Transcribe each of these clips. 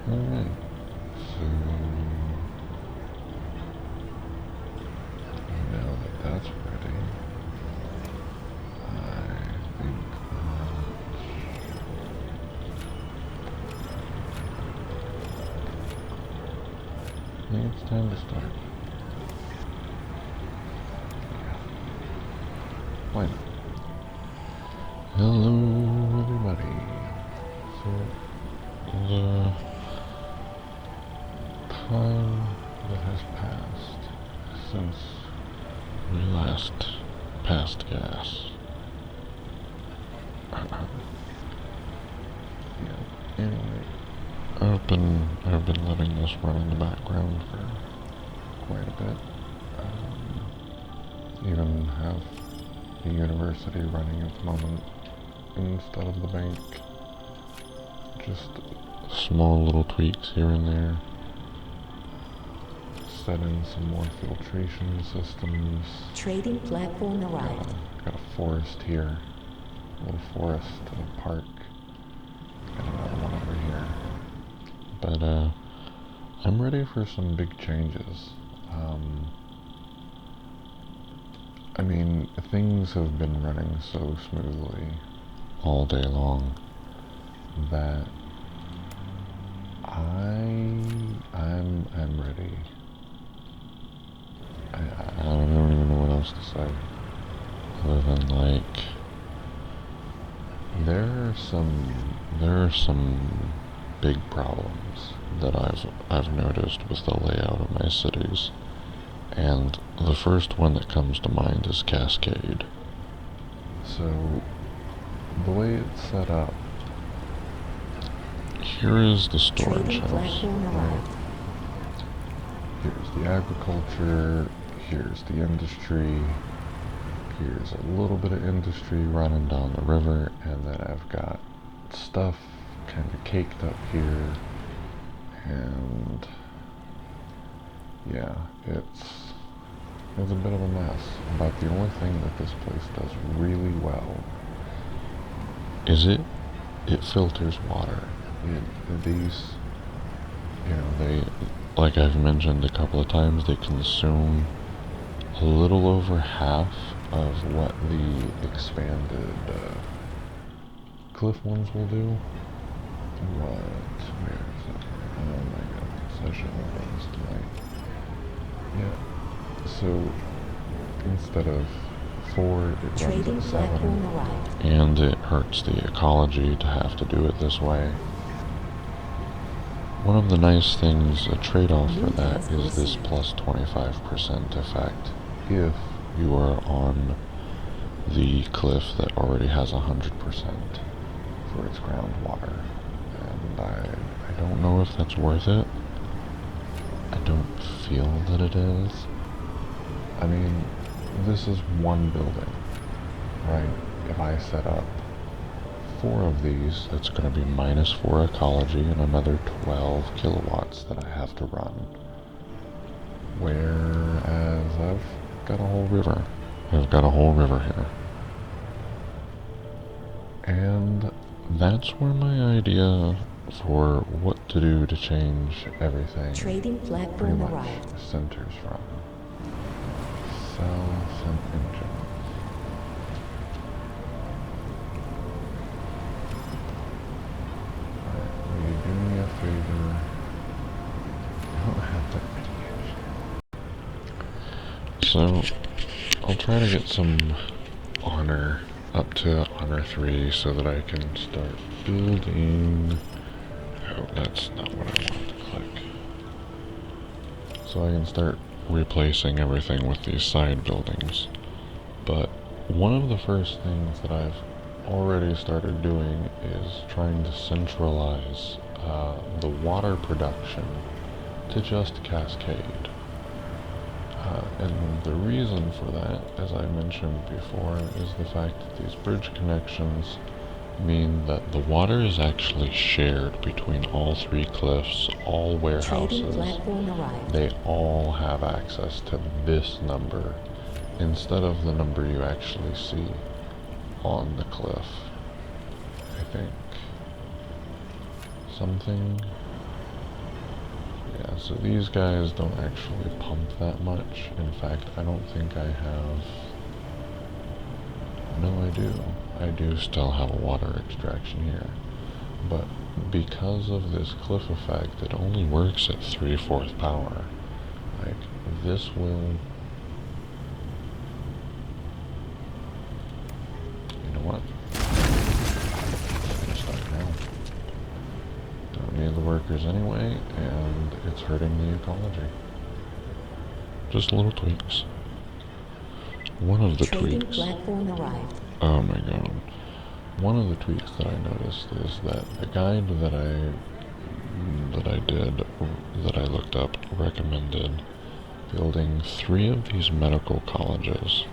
Alright, so now that that's ready, I think it's time to start. Yeah. Why not? Hello, everybody. So, the time that has passed since we last passed gas. Yeah. Anyway, I've been letting this run in the background for quite a bit. Even have the university running at the moment instead of the bank. Just small little tweaks here and there. Set in some more filtration systems. Trading platform arrived. Got a forest here. A little forest park. Got another one over here. But I'm ready for some big changes. I mean, things have been running so smoothly all day long that I'm ready. I don't even know what else to say. Other than like, there are some big problems that I've noticed with the layout of my cities. And the first one that comes to mind is Cascade. So, the way it's set up, here is the storage house. Right? Here's the agriculture, here's the industry, here's a little bit of industry running down the river, and then I've got stuff kind of caked up here, and yeah, it's a bit of a mess. But the only thing that this place does really well is it filters water. These, they, like I've mentioned a couple of times, they consume a little over half of what the expanded cliff ones will do. Where is it? Oh my goodness, I shouldn't have done this tonight. Yeah, so instead of 4, it runs at 7, and it hurts the ecology to have to do it this way. One of the nice things, a trade-off for that, is this plus 25% effect if you are on the cliff that already has 100% for its groundwater. And I don't know if that's worth it. I don't feel that it is. I mean, this is one building, right? If I set up 4 of these, it's going to be minus 4 ecology and another 12 kilowatts that I have to run. Whereas I've got a whole river. I've got a whole river here. And that's where my idea for what to do to change everything Trading platform arrived. Centers from. Sell some engines. Will you do me a favor? I don't have that many engines. So, I'll try to get some honor up to honor 3 so that I can start building. Oh, that's not what I wanted to click. So I can start replacing everything with these side buildings. But one of the first things that I've already started doing is trying to centralize the water production to just Cascade. And the reason for that, as I mentioned before, is the fact that these bridge connections mean that the water is actually shared between all 3 cliffs, all warehouses. They all have access to this number instead of the number you actually see on the cliff. I think something Yeah, so these guys don't actually pump that much. In fact, I don't think I have... No, I do. I do still have a water extraction here. But because of this cliff effect, it only works at 3/4 power. Like, this will... You know what? I'm gonna start now. Don't need the workers anyway, and it's hurting the ecology. Just little tweaks. One of the Trading tweaks... platform arrived. Oh my god. One of the tweaks that I noticed is that the guide that I looked up, recommended building 3 of these medical colleges,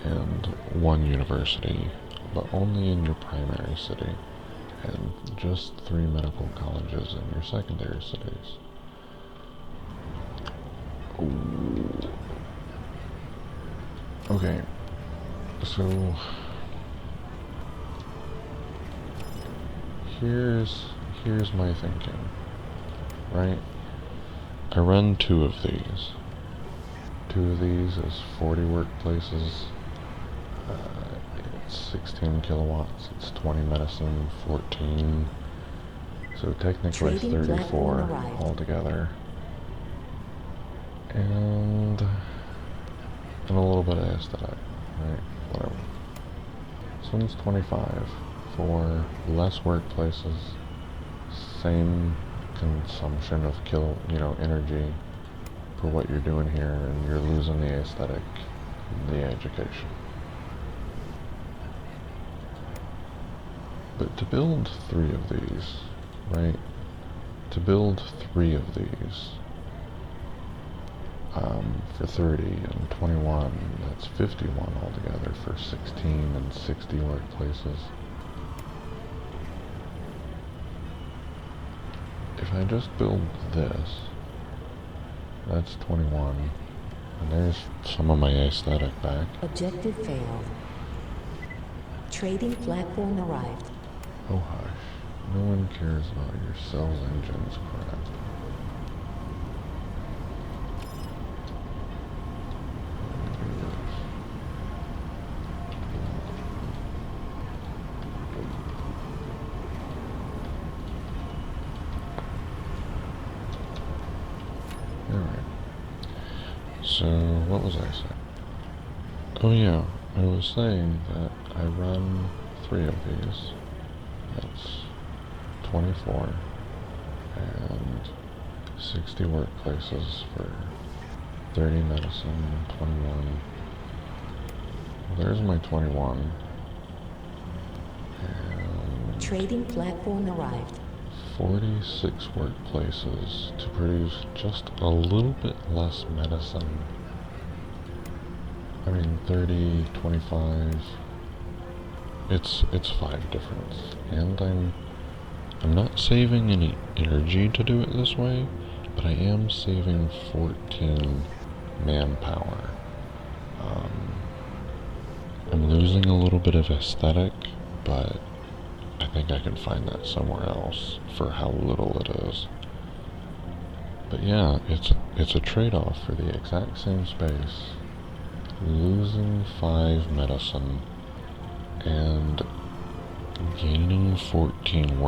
and 1 university, but only in your primary city, and just 3 medical colleges in your secondary cities. Ooh. Okay, so here's my thinking, right? I run 2 of these. 2 of these is 40 workplaces. It's 16 kilowatts. It's 20 medicine, 14. So technically Trading 34 platform arrived. altogether. And a little bit of aesthetic, right? Whatever. This one's 25 for less workplaces, same consumption of energy for what you're doing here, and you're losing the aesthetic, the education. But to build 3 of these, right? To build 3 of these for 30 and 21, that's 51 altogether for 16 and 60 workplaces. If I just build this, that's 21, and there's some of my aesthetic back. Objective failed. Trading platform arrived. Oh hush, no one cares about your cells engines crap. Alright. So, what was I saying? Oh yeah, I was saying that I run 3 of these. That's 24 and 60 workplaces for 30 medicine and 21. Well, there's my 21. And Trading platform arrived. 46 workplaces to produce just a little bit less medicine. I mean, 30, 25. It's 5 difference, and I'm not saving any energy to do it this way, but I am saving 14 manpower. I'm losing a little bit of aesthetic, but I think I can find that somewhere else for how little it is. But yeah, it's a trade-off for the exact same space, losing 5 medicine and gaining 14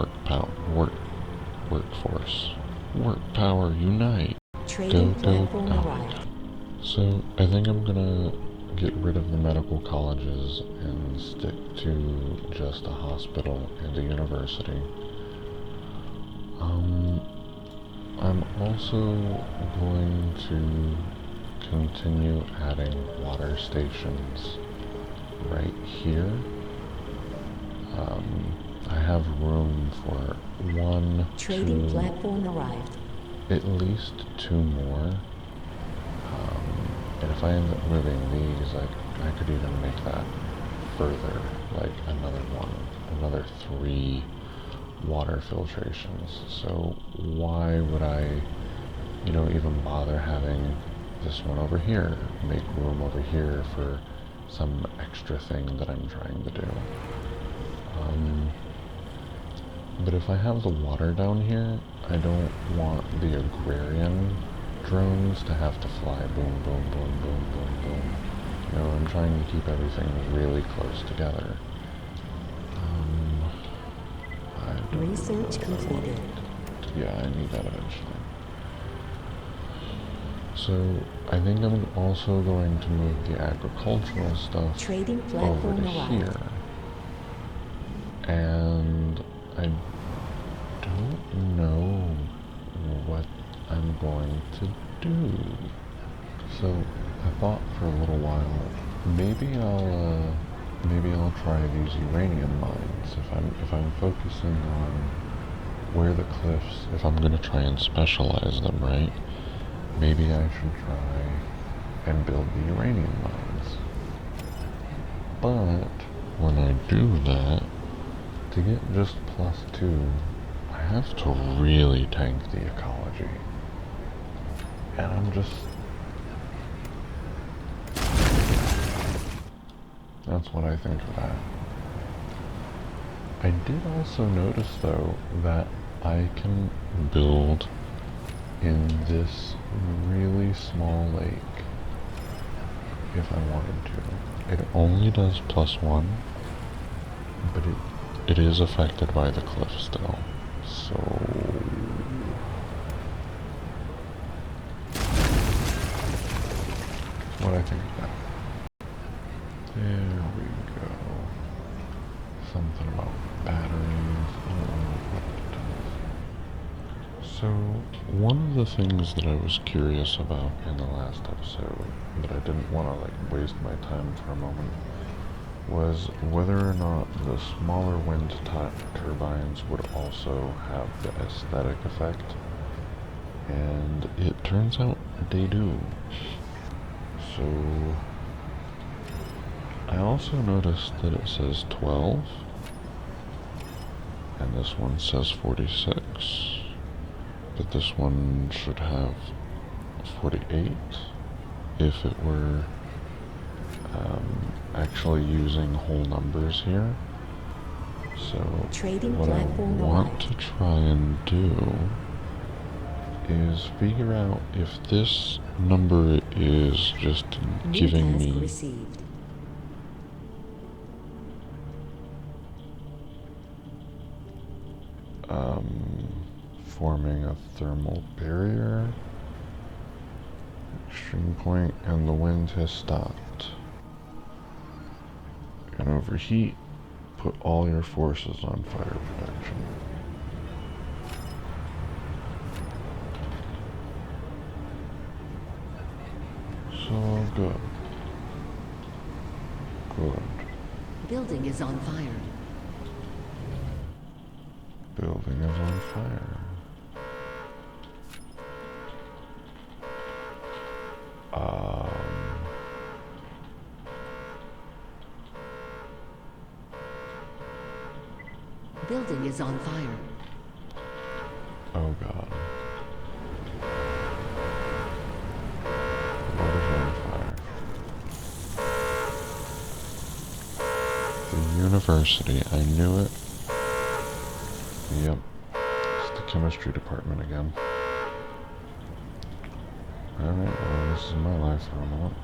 workforce. Work power unite. Trading Go. platform arrived. So I think I'm gonna get rid of the medical colleges and stick to just a hospital and a university. I'm also going to continue adding water stations right here. I have room for 1, Trading 2, platform arrived. at least 2 more. And if I end up moving these, I could even make that further, like another 3 water filtrations. So why would I, even bother having this one over here, make room over here for some extra thing that I'm trying to do? But if I have the water down here, I don't want the agrarian drones to have to fly boom, boom, boom, boom, boom, boom. You know, I'm trying to keep everything really close together. I don't Research know if I want completed. it. Yeah, I need that eventually. So, I think I'm also going to move the agricultural stuff Trading over platform to arrived. here. And I don't know what I'm going to do. So I thought for a little while, maybe I'll try these uranium mines if I'm focusing on where the cliffs. If I'm gonna try and specialize them, right? Maybe I should try and build the uranium mines. But when I do that, to get just +2, I have to really tank the ecology. And that's what I think of that. I did also notice though that I can build in this really small lake if I wanted to. It only does +1, but it is affected by the cliff still. So what I think of that. There we go. Something about batteries. I don't know what it does. So one of the things that I was curious about in the last episode, but I didn't want to waste my time for a moment, was whether or not the smaller wind turbines would also have the aesthetic effect. And it turns out they do. So I also noticed that it says 12, and this one says 46, but this one should have 48 if it were actually using whole numbers here. So Trading what I platform want arrived. to try and do is figure out if this number is just New giving task me received. forming a thermal barrier. Extreme point, and the wind has stopped. And overheat, put all your forces on fire protection. So good. Good. Building is on fire. Building is on fire. Building is on fire. Oh god. What is on fire? The university. I knew it. Yep. It's the chemistry department again. Alright, well, this is my life for a moment.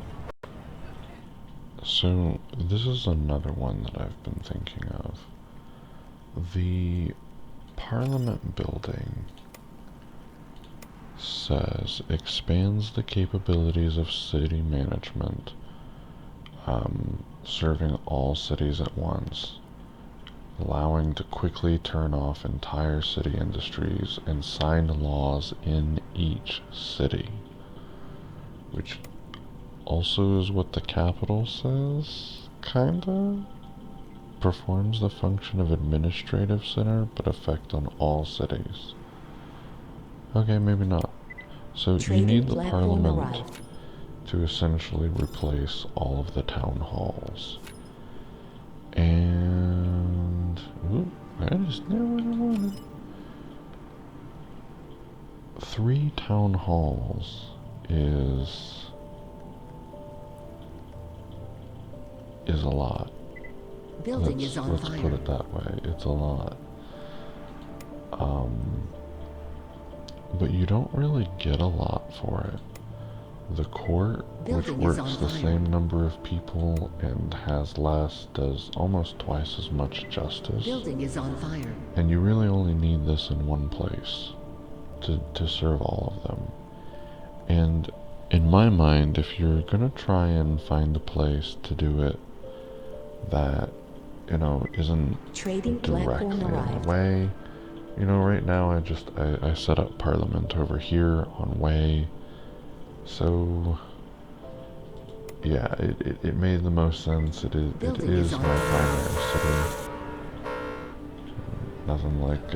So, this is another one that I've been thinking of. The Parliament building says expands the capabilities of city management, serving all cities at once, allowing to quickly turn off entire city industries and sign laws in each city, which also is what the Capitol says, kinda. Performs the function of administrative center, but effect on all cities. Okay, maybe not. So you need the Parliament to essentially replace all of the town halls. And I just knew what I wanted. 3 town halls is a lot. Building is on Let's fire. put it that way. It's a lot. Um, but you don't really get a lot for it. The court, which Building is on works the fire. same number of people and has less, does almost twice as much justice. Building is on fire. And you really only need this in one place to serve all of them. And in my mind, if you're gonna try and find a place to do it that, you know, isn't Trading directly platform in the arrived. way, you know, right now I set up Parliament over here on way. So yeah, it made the most sense. It Building is is on my fire. primary city. Nothing like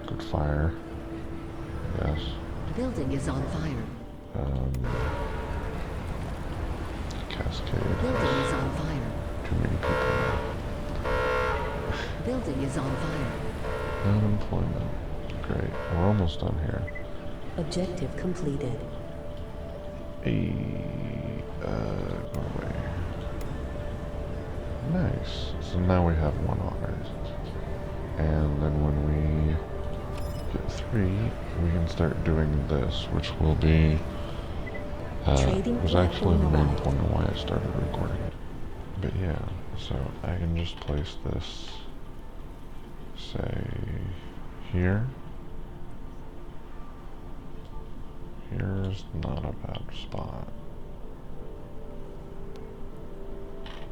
good fire, I guess. Building is on fire. Cascade. Building is on fire. Too many people now. Building is on fire. Unemployment. Great. We're almost done here. Objective completed. Go away. Nice. So now we have one honored. And then when we get 3, we can start doing this, which will be, was actually the main point of why I started recording it. But yeah, so I can just place this, say, here. Here's not a bad spot.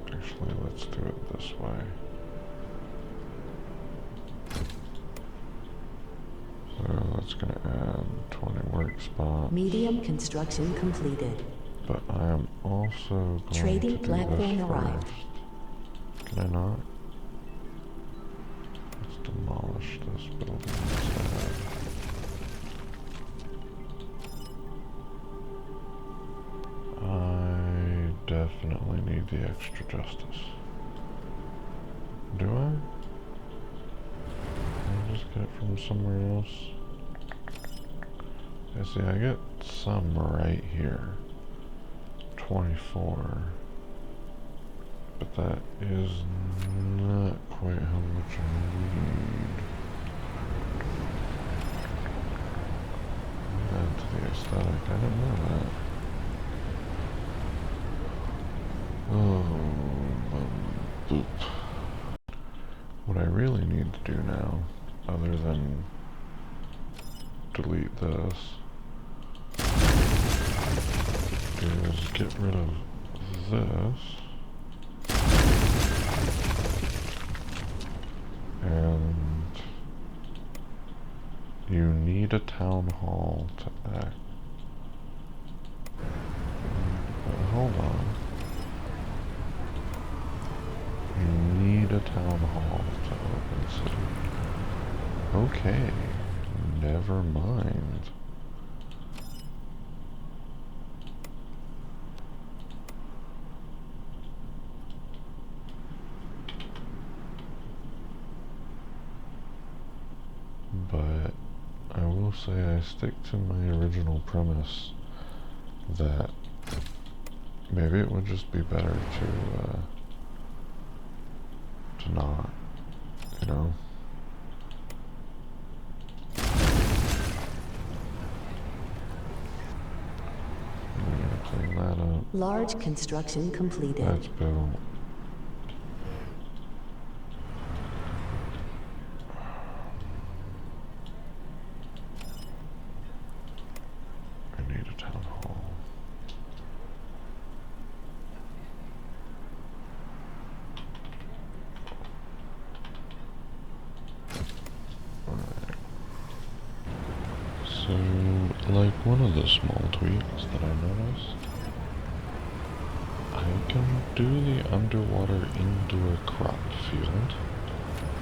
Actually, let's do it this way. So that's gonna add 20 work spots. Medium construction completed. But I am also going Trading to do platform this arrived. first. Can I not? Let's demolish this building instead. I definitely need the extra justice. Do I? Can I just get it from somewhere else? Yeah, see, I get some right here. 24. But that is not quite how much I need. Add to the aesthetic. I didn't know that. Oh, boop. What I really need to do now, other than delete this, is get rid of this. And you need a town hall to act. But hold on. You need a town hall to open city. Okay, never mind. But I will say I stick to my original premise that maybe it would just be better to not, you know? I'm gonna clean that up. Large construction completed. That's built. I need a town hall. Alright. So, like one of the small tweaks that I noticed, I can do the underwater indoor crop field.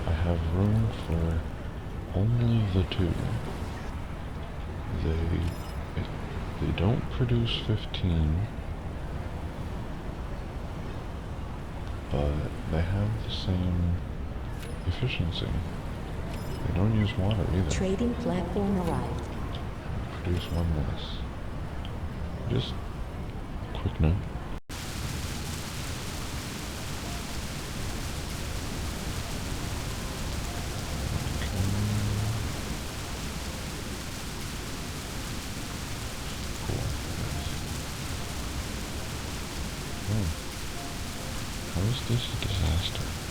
I have room for only the 2. They don't produce 15, but they have the same efficiency. They don't use water either. Trading platform arrived. Produce 1 less. Just quick note. Oh. How is this a disaster?